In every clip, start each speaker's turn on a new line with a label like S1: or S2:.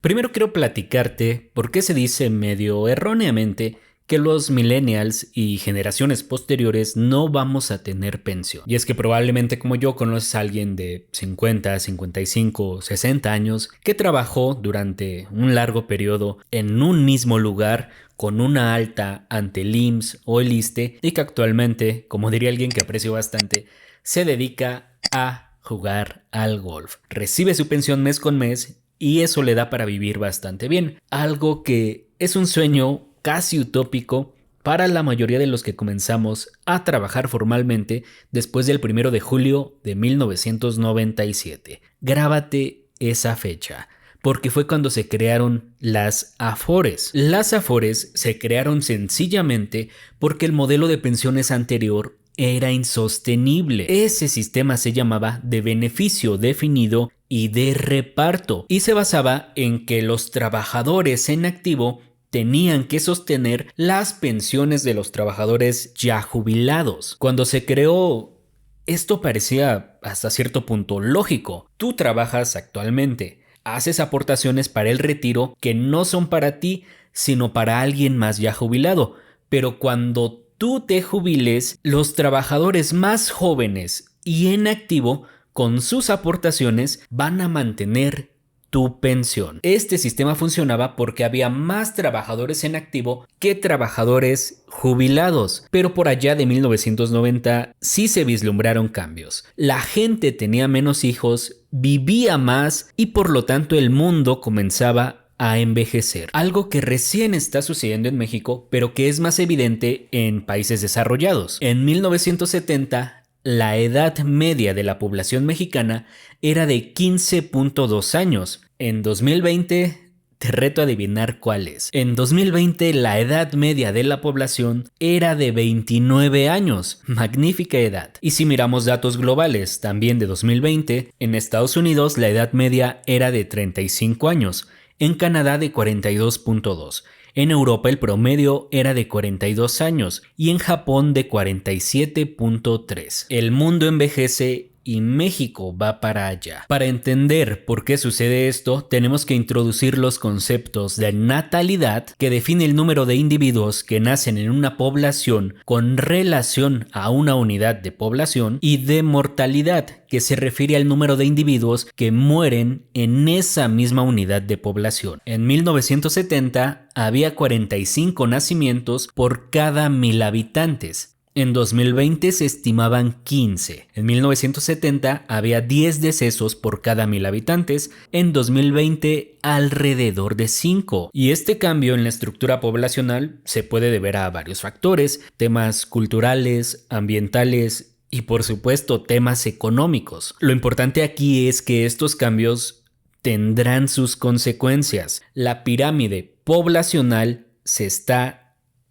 S1: Primero quiero platicarte por qué se dice medio erróneamente que los millennials y generaciones posteriores no vamos a tener pensión. Y es que probablemente como yo conoces a alguien de 50, 55, 60 años que trabajó durante un largo periodo en un mismo lugar con una alta ante el IMSS o el ISSSTE y que actualmente, como diría alguien que aprecio bastante, se dedica a jugar al golf. Recibe su pensión mes con mes y eso le da para vivir bastante bien. Algo que es un sueño casi utópico para la mayoría de los que comenzamos a trabajar formalmente después del 1 de julio de 1997. Grábate esa fecha, porque fue cuando se crearon las Afores. Las Afores se crearon sencillamente porque el modelo de pensiones anterior era insostenible. Ese sistema se llamaba de beneficio definido y de reparto y se basaba en que los trabajadores en activo tenían que sostener las pensiones de los trabajadores ya jubilados. Cuando se creó, esto parecía hasta cierto punto lógico. Tú trabajas actualmente, haces aportaciones para el retiro que no son para ti, sino para alguien más ya jubilado. Pero cuando tú te jubiles, los trabajadores más jóvenes y en activo, con sus aportaciones, van a mantener tu pensión. Este sistema funcionaba porque había más trabajadores en activo que trabajadores jubilados, pero por allá de 1990 sí se vislumbraron cambios. La gente tenía menos hijos, vivía más y por lo tanto el mundo comenzaba a envejecer. Algo que recién está sucediendo en México, pero que es más evidente en países desarrollados. En 1970, la edad media de la población mexicana era de 15.2 años. En 2020, te reto a adivinar cuál es. En 2020, la edad media de la población era de 29 años. Magnífica edad. Y si miramos datos globales, también de 2020, en Estados Unidos la edad media era de 35 años. En Canadá de 42.2. En Europa el promedio era de 42 años y en Japón de 47.3. El mundo envejece y México va para allá. Para entender por qué sucede esto, tenemos que introducir los conceptos de natalidad, que define el número de individuos que nacen en una población con relación a una unidad de población, y de mortalidad, que se refiere al número de individuos que mueren en esa misma unidad de población. En 1970 había 45 nacimientos por cada 1000 habitantes. En 2020 se estimaban 15. En 1970 había 10 decesos por cada 1000 habitantes. En 2020 alrededor de 5. Y este cambio en la estructura poblacional se puede deber a varios factores: temas culturales, ambientales y por supuesto temas económicos. Lo importante aquí es que estos cambios tendrán sus consecuencias. La pirámide poblacional se está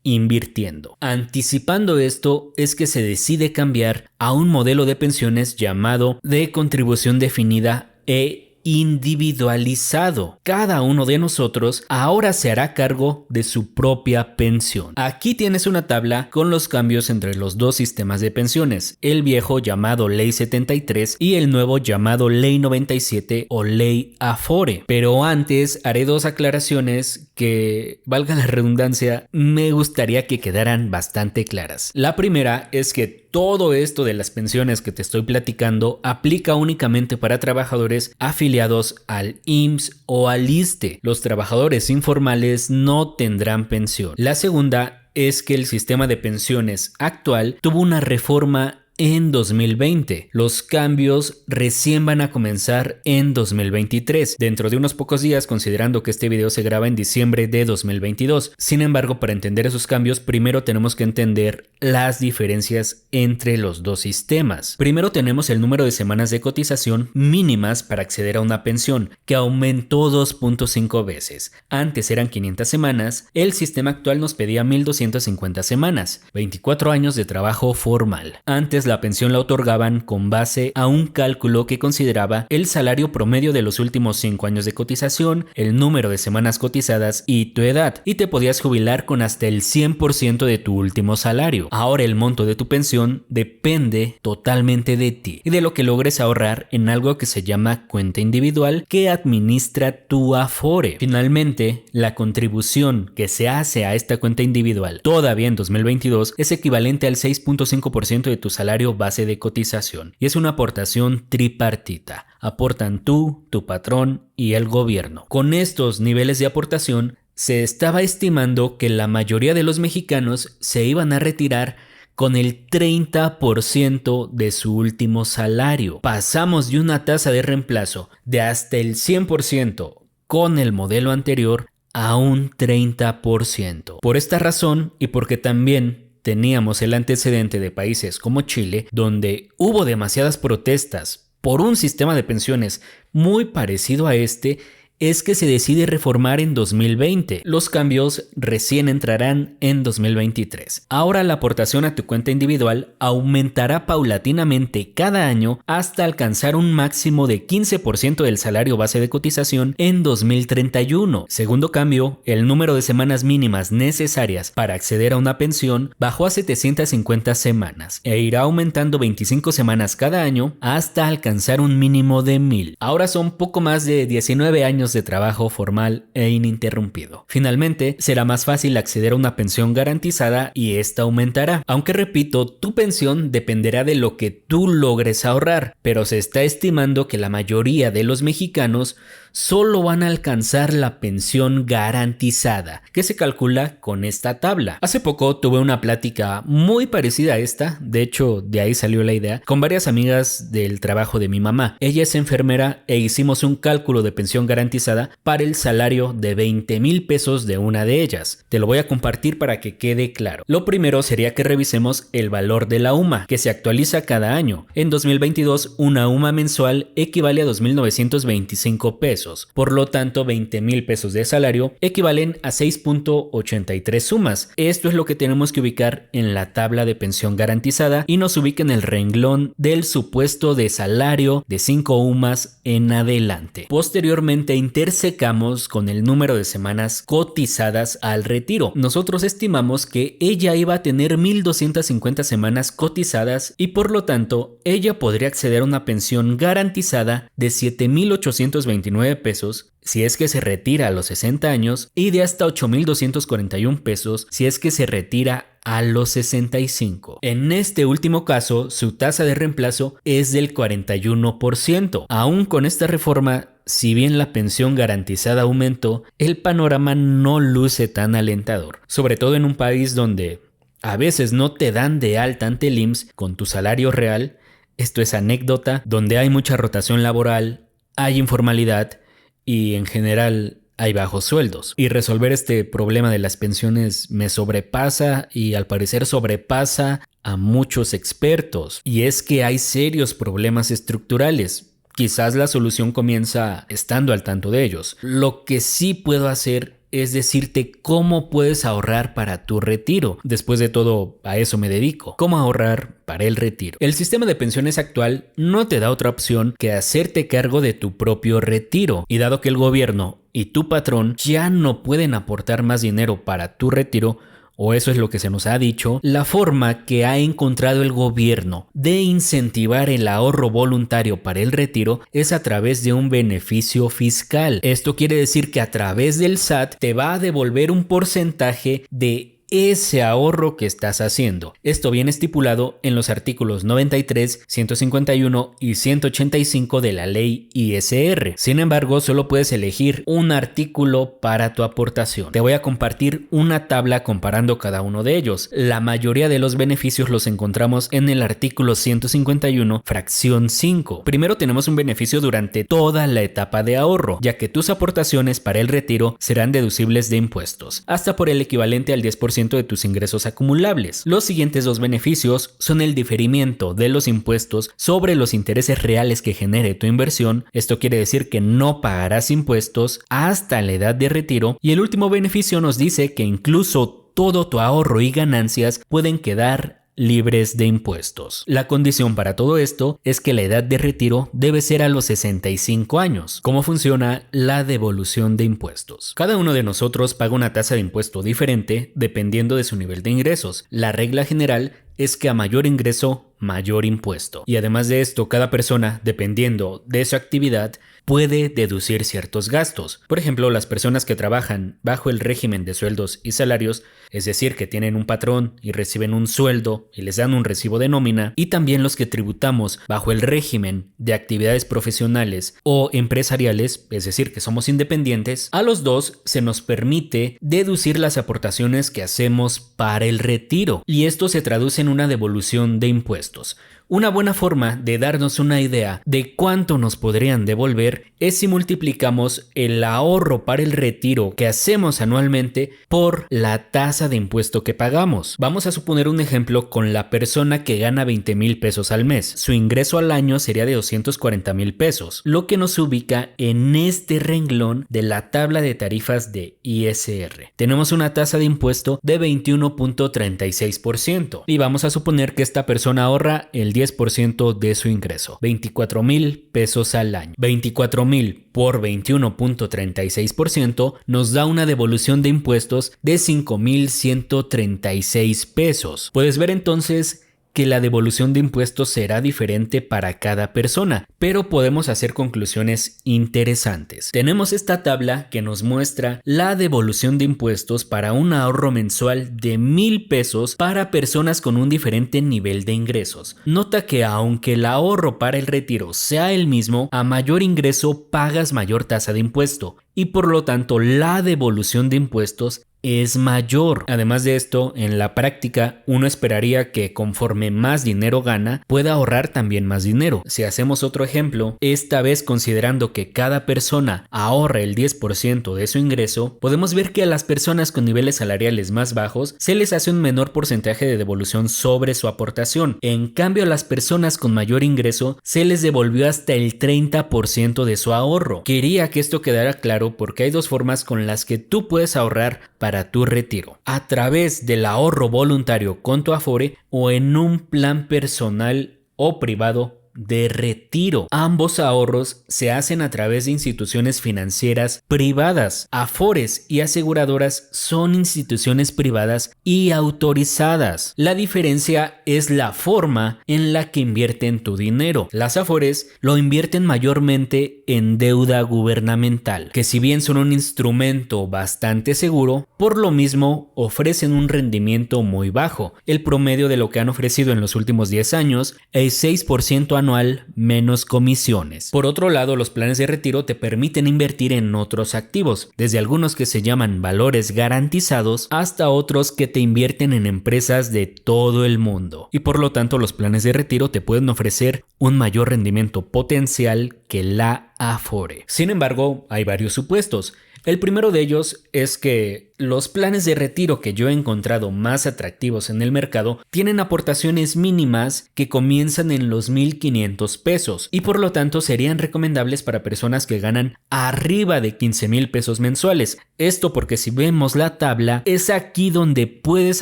S1: invirtiendo. Anticipando esto es que se decide cambiar a un modelo de pensiones llamado de contribución definida e individualizado. Cada uno de nosotros ahora se hará cargo de su propia pensión. Aquí tienes una tabla con los cambios entre los dos sistemas de pensiones, el viejo llamado Ley 73 y el nuevo llamado Ley 97 o Ley Afore. Pero antes haré dos aclaraciones que, valga la redundancia, me gustaría que quedaran bastante claras. La primera es que todo esto de las pensiones que te estoy platicando aplica únicamente para trabajadores afiliados al IMSS o al ISSSTE. Los trabajadores informales no tendrán pensión. La segunda es que el sistema de pensiones actual tuvo una reforma en 2020. Los cambios recién van a comenzar en 2023, dentro de unos pocos días, considerando que este video se graba en diciembre de 2022. Sin embargo, para entender esos cambios, primero tenemos que entender las diferencias entre los dos sistemas. Primero tenemos el número de semanas de cotización mínimas para acceder a una pensión, que aumentó 2.5 veces. Antes eran 500 semanas, el sistema actual nos pedía 1250 semanas, 24 años de trabajo formal. Antes la pensión la otorgaban con base a un cálculo que consideraba el salario promedio de los últimos 5 años de cotización, el número de semanas cotizadas y tu edad, y te podías jubilar con hasta el 100% de tu último salario. Ahora el monto de tu pensión depende totalmente de ti y de lo que logres ahorrar en algo que se llama cuenta individual que administra tu Afore. Finalmente, la contribución que se hace a esta cuenta individual todavía en 2022 es equivalente al 6.5% de tu salario base de cotización y es una aportación tripartita. Aportan tú, tu patrón y el gobierno. Con estos niveles de aportación, se estaba estimando que la mayoría de los mexicanos se iban a retirar con el 30% de su último salario. Pasamos de una tasa de reemplazo de hasta el 100% con el modelo anterior a un 30%. Por esta razón y porque también teníamos el antecedente de países como Chile, donde hubo demasiadas protestas por un sistema de pensiones muy parecido a este, es que se decide reformar en 2020. Los cambios recién entrarán en 2023. Ahora la aportación a tu cuenta individual aumentará paulatinamente cada año hasta alcanzar un máximo de 15% del salario base de cotización en 2031. Segundo cambio, el número de semanas mínimas necesarias para acceder a una pensión bajó a 750 semanas e irá aumentando 25 semanas cada año hasta alcanzar un mínimo de 1000. Ahora son poco más de 19 años de trabajo formal e ininterrumpido. Finalmente, será más fácil acceder a una pensión garantizada y esta aumentará. Aunque repito, tu pensión dependerá de lo que tú logres ahorrar, pero se está estimando que la mayoría de los mexicanos solo van a alcanzar la pensión garantizada, que se calcula con esta tabla. Hace poco tuve una plática muy parecida a esta, de hecho de ahí salió la idea, con varias amigas del trabajo de mi mamá. Ella es enfermera e hicimos un cálculo de pensión garantizada para el salario de 20,000 pesos de una de ellas. Te lo voy a compartir para que quede claro. Lo primero sería que revisemos el valor de la UMA, que se actualiza cada año. En 2022, una UMA mensual equivale a 2,925 pesos. Por lo tanto, 20,000 pesos de salario equivalen a 6.83 sumas. Esto es lo que tenemos que ubicar en la tabla de pensión garantizada y nos ubica en el renglón del supuesto de salario de 5 UMAs en adelante. Posteriormente intersecamos con el número de semanas cotizadas al retiro. Nosotros estimamos que ella iba a tener 1,250 semanas cotizadas y por lo tanto ella podría acceder a una pensión garantizada de 7,829 pesos si es que se retira a los 60 años y de hasta 8,241 pesos si es que se retira a los 65. En este último caso, su tasa de reemplazo es del 41%. Aún con esta reforma, si bien la pensión garantizada aumentó, el panorama no luce tan alentador, sobre todo en un país donde a veces no te dan de alta ante el IMSS con tu salario real. Esto es anécdota, donde hay mucha rotación laboral, hay informalidad y en general hay bajos sueldos. Y resolver este problema de las pensiones me sobrepasa y al parecer sobrepasa a muchos expertos. Y es que hay serios problemas estructurales. Quizás la solución comienza estando al tanto de ellos. Lo que sí puedo hacer es decirte cómo puedes ahorrar para tu retiro. Después de todo, a eso me dedico. ¿Cómo ahorrar para el retiro? El sistema de pensiones actual no te da otra opción que hacerte cargo de tu propio retiro. Y dado que el gobierno y tu patrón ya no pueden aportar más dinero para tu retiro, o eso es lo que se nos ha dicho, la forma que ha encontrado el gobierno de incentivar el ahorro voluntario para el retiro es a través de un beneficio fiscal. Esto quiere decir que a través del SAT te va a devolver un porcentaje de ese ahorro que estás haciendo. Esto viene estipulado en los artículos 93, 151 y 185 de la ley ISR. Sin embargo, solo puedes elegir un artículo para tu aportación. Te voy a compartir una tabla comparando cada uno de ellos. La mayoría de los beneficios los encontramos en el artículo 151, fracción 5. Primero tenemos un beneficio durante toda la etapa de ahorro, ya que tus aportaciones para el retiro serán deducibles de impuestos, hasta por el equivalente al 10% de tus ingresos acumulables. Los siguientes dos beneficios son el diferimiento de los impuestos sobre los intereses reales que genere tu inversión. Esto quiere decir que no pagarás impuestos hasta la edad de retiro. Y el último beneficio nos dice que incluso todo tu ahorro y ganancias pueden quedar libres de impuestos. La condición para todo esto es que la edad de retiro debe ser a los 65 años. ¿Cómo funciona la devolución de impuestos? Cada uno de nosotros paga una tasa de impuesto diferente dependiendo de su nivel de ingresos. La regla general es que a mayor ingreso, mayor impuesto. Y además de esto, cada persona, dependiendo de su actividad, puede deducir ciertos gastos. Por ejemplo, las personas que trabajan bajo el régimen de sueldos y salarios, es decir, que tienen un patrón y reciben un sueldo y les dan un recibo de nómina, y también los que tributamos bajo el régimen de actividades profesionales o empresariales, es decir, que somos independientes, a los dos se nos permite deducir las aportaciones que hacemos para el retiro, y esto se traduce en una devolución de impuestos. Una buena forma de darnos una idea de cuánto nos podrían devolver es si multiplicamos el ahorro para el retiro que hacemos anualmente por la tasa de impuesto que pagamos. Vamos a suponer un ejemplo con la persona que gana 20,000 pesos al mes. Su ingreso al año sería de 240,000 pesos, lo que nos ubica en este renglón de la tabla de tarifas de ISR. Tenemos una tasa de impuesto de 21.36% y vamos a suponer que esta persona ahorra el 10% de su ingreso, 24,000 pesos al año. 24,000 por 21.36% nos da una devolución de impuestos de 5,136 pesos. Puedes ver entonces que la devolución de impuestos será diferente para cada persona, pero podemos hacer conclusiones interesantes. Tenemos esta tabla que nos muestra la devolución de impuestos para un ahorro mensual de 1,000 pesos para personas con un diferente nivel de ingresos. Nota que aunque el ahorro para el retiro sea el mismo, a mayor ingreso pagas mayor tasa de impuesto y por lo tanto la devolución de impuestos es mayor. Además de esto, en la práctica uno esperaría que conforme más dinero gana, pueda ahorrar también más dinero. Si hacemos otro ejemplo, esta vez considerando que cada persona ahorra el 10% de su ingreso, podemos ver que a las personas con niveles salariales más bajos se les hace un menor porcentaje de devolución sobre su aportación. En cambio, a las personas con mayor ingreso se les devolvió hasta el 30% de su ahorro. Quería que esto quedara claro porque hay dos formas con las que tú puedes ahorrar para tu retiro: a través del ahorro voluntario con tu Afore o en un plan personal o privado de retiro. Ambos ahorros se hacen a través de instituciones financieras privadas. Afores y aseguradoras son instituciones privadas y autorizadas. La diferencia es la forma en la que invierten tu dinero. Las Afores lo invierten mayormente en deuda gubernamental, que si bien son un instrumento bastante seguro, por lo mismo ofrecen un rendimiento muy bajo. El promedio de lo que han ofrecido en los últimos 10 años es 6% anual menos comisiones. Por otro lado, los planes de retiro te permiten invertir en otros activos, desde algunos que se llaman valores garantizados hasta otros que te invierten en empresas de todo el mundo. Y por lo tanto, los planes de retiro te pueden ofrecer un mayor rendimiento potencial que la Afore. Sin embargo, hay varios supuestos. El primero de ellos es que los planes de retiro que yo he encontrado más atractivos en el mercado tienen aportaciones mínimas que comienzan en los 1,500 pesos y por lo tanto serían recomendables para personas que ganan arriba de 15,000 pesos mensuales. Esto porque si vemos la tabla, es aquí donde puedes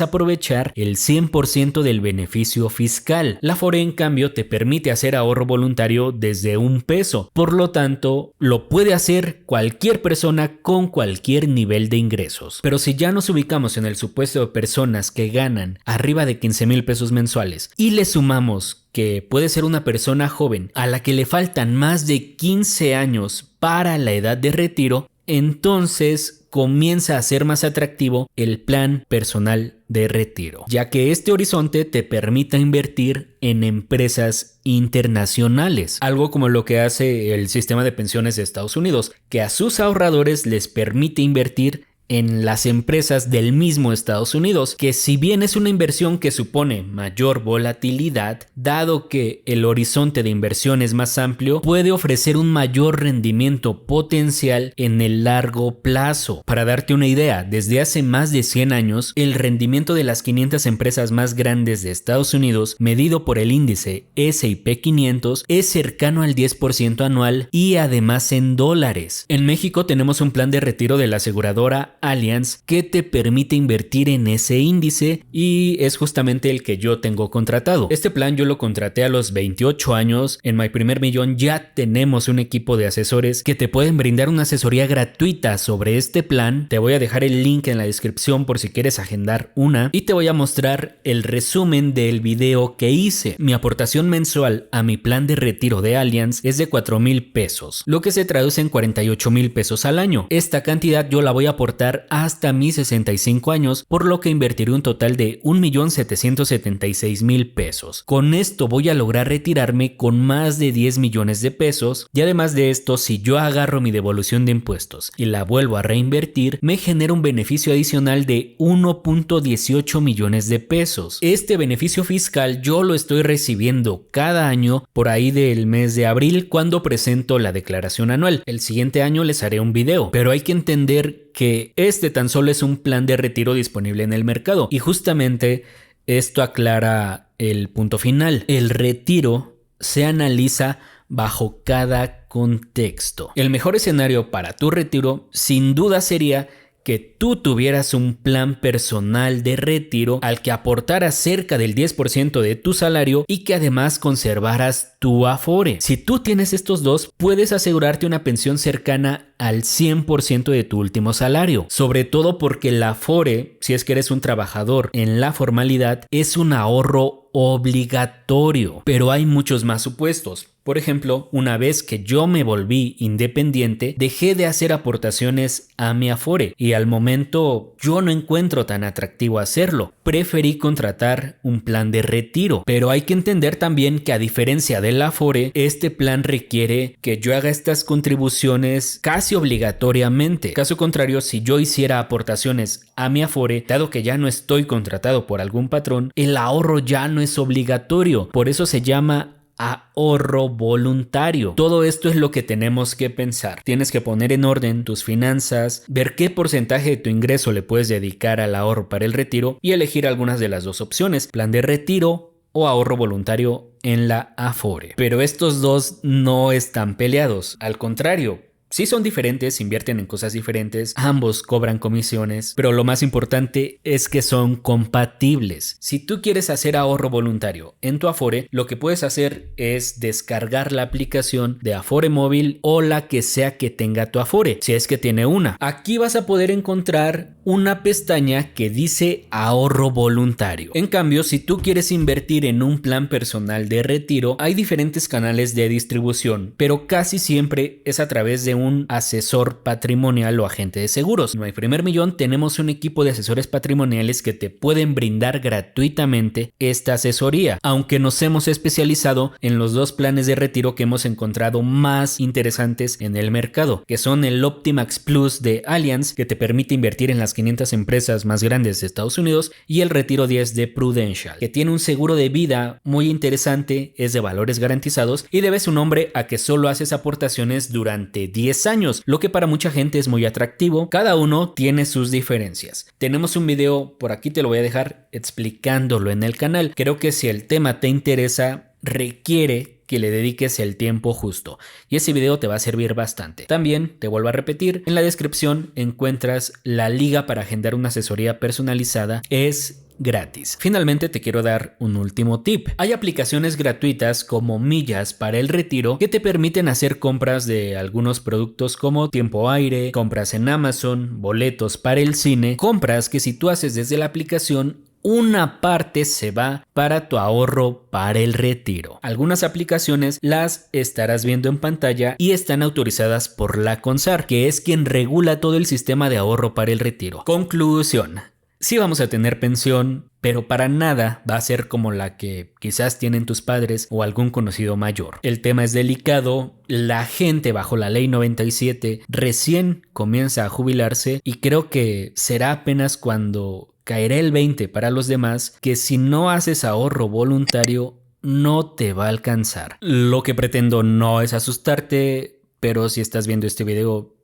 S1: aprovechar el 100% del beneficio fiscal. La Afore, en cambio, te permite hacer ahorro voluntario desde 1 peso. Por lo tanto, lo puede hacer cualquier persona con cualquier nivel de ingresos. Pero si ya nos ubicamos en el supuesto de personas que ganan arriba de 15,000 pesos mensuales y le sumamos que puede ser una persona joven a la que le faltan más de 15 años para la edad de retiro, entonces comienza a ser más atractivo el plan personal de retiro, ya que este horizonte te permita invertir en empresas internacionales, algo como lo que hace el sistema de pensiones de Estados Unidos, que a sus ahorradores les permite invertir en las empresas del mismo Estados Unidos, que si bien es una inversión que supone mayor volatilidad, dado que el horizonte de inversión es más amplio, puede ofrecer un mayor rendimiento potencial en el largo plazo. Para darte una idea, desde hace más de 100 años, el rendimiento de las 500 empresas más grandes de Estados Unidos, medido por el índice S&P 500, es cercano al 10% anual y además en dólares. En México tenemos un plan de retiro de la aseguradora llama Allianz que te permite invertir en ese índice y es justamente el que yo tengo contratado. Este plan yo lo contraté a los 28 años. En My Primer Millón ya tenemos un equipo de asesores que te pueden brindar una asesoría gratuita sobre este plan. Te voy a dejar el link en la descripción por si quieres agendar una y te voy a mostrar el resumen del video que hice. Mi aportación mensual a mi plan de retiro de Allianz es de 4,000 pesos, lo que se traduce en 48,000 pesos al año. Esta cantidad yo la voy a aportar hasta mis 65 años, por lo que invertiré un total de 1,776,000 pesos. Con esto voy a lograr retirarme con más de 10 millones de pesos y además de esto, si yo agarro mi devolución de impuestos y la vuelvo a reinvertir, me genera un beneficio adicional de 1,18 millones de pesos. Este beneficio fiscal yo lo estoy recibiendo cada año por ahí del mes de abril cuando presento la declaración anual. El siguiente año les haré un video, pero hay que entender que este tan solo es un plan de retiro disponible en el mercado y justamente esto aclara el punto final. El retiro se analiza bajo cada contexto. El mejor escenario para tu retiro sin duda sería que tú tuvieras un plan personal de retiro al que aportaras cerca del 10% de tu salario y que además conservaras tu Afore. Si tú tienes estos dos, puedes asegurarte una pensión cercana al 100% de tu último salario, sobre todo porque el Afore, si es que eres un trabajador en la formalidad, es un ahorro obligatorio, pero hay muchos más supuestos. Por ejemplo, una vez que yo me volví independiente, dejé de hacer aportaciones a mi Afore y al momento yo no encuentro tan atractivo hacerlo. Preferí contratar un plan de retiro, pero hay que entender también que a diferencia del Afore, este plan requiere que yo haga estas contribuciones casi obligatoriamente. Caso contrario, si yo hiciera aportaciones a mi Afore, dado que ya no estoy contratado por algún patrón, el ahorro ya no es obligatorio. Por eso se llama ahorro voluntario. Todo esto es lo que tenemos que pensar. Tienes que poner en orden tus finanzas, ver qué porcentaje de tu ingreso le puedes dedicar al ahorro para el retiro y elegir algunas de las dos opciones, plan de retiro o ahorro voluntario en la Afore. Pero estos dos no están peleados, al contrario. Sí son diferentes, invierten en cosas diferentes, ambos cobran comisiones, pero lo más importante es que son compatibles. Si tú quieres hacer ahorro voluntario en tu Afore, lo que puedes hacer es descargar la aplicación de Afore móvil o la que sea que tenga tu Afore, si es que tiene una. Aquí vas a poder encontrar una pestaña que dice ahorro voluntario. En cambio, si tú quieres invertir en un plan personal de retiro, hay diferentes canales de distribución, pero casi siempre es a través de un asesor patrimonial o agente de seguros. En My Primer Millón tenemos un equipo de asesores patrimoniales que te pueden brindar gratuitamente esta asesoría, aunque nos hemos especializado en los dos planes de retiro que hemos encontrado más interesantes en el mercado, que son el Optimax Plus de Allianz, que te permite invertir en las 500 empresas más grandes de Estados Unidos, y el Retiro 10 de Prudential, que tiene un seguro de vida muy interesante, es de valores garantizados y debe su nombre a que solo haces aportaciones durante 10 años, lo que para mucha gente es muy atractivo. Cada uno tiene sus diferencias. Tenemos un video, por aquí te lo voy a dejar explicándolo en el canal. Creo que si el tema te interesa, requiere que le dediques el tiempo justo y ese video te va a servir bastante. También te vuelvo a repetir, en la descripción encuentras la liga para agendar una asesoría personalizada. Es gratis. Finalmente te quiero dar un último tip. Hay aplicaciones gratuitas como Millas para el retiro que te permiten hacer compras de algunos productos como tiempo aire, compras en Amazon, boletos para el cine, compras que si tú haces desde la aplicación, una parte se va para tu ahorro para el retiro. Algunas aplicaciones las estarás viendo en pantalla y están autorizadas por la CONSAR, que es quien regula todo el sistema de ahorro para el retiro. Conclusión. Sí vamos a tener pensión, pero para nada va a ser como la que quizás tienen tus padres o algún conocido mayor. El tema es delicado, la gente bajo la ley 97 recién comienza a jubilarse y creo que será apenas cuando caerá el 20 para los demás que si no haces ahorro voluntario no te va a alcanzar. Lo que pretendo no es asustarte, pero si estás viendo este video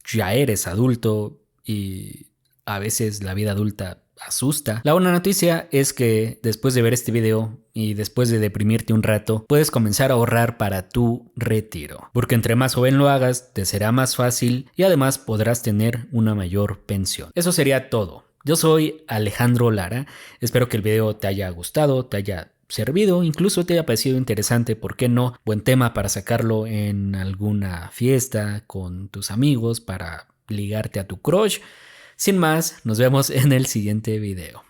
S1: ya eres adulto y a veces la vida adulta asusta. La buena noticia es que después de ver este video y después de deprimirte un rato, puedes comenzar a ahorrar para tu retiro. Porque entre más joven lo hagas, te será más fácil y además podrás tener una mayor pensión. Eso sería todo. Yo soy Alejandro Lara. Espero que el video te haya gustado, te haya servido, incluso te haya parecido interesante, ¿por qué no? Buen tema para sacarlo en alguna fiesta con tus amigos, para ligarte a tu crush. Sin más, nos vemos en el siguiente video.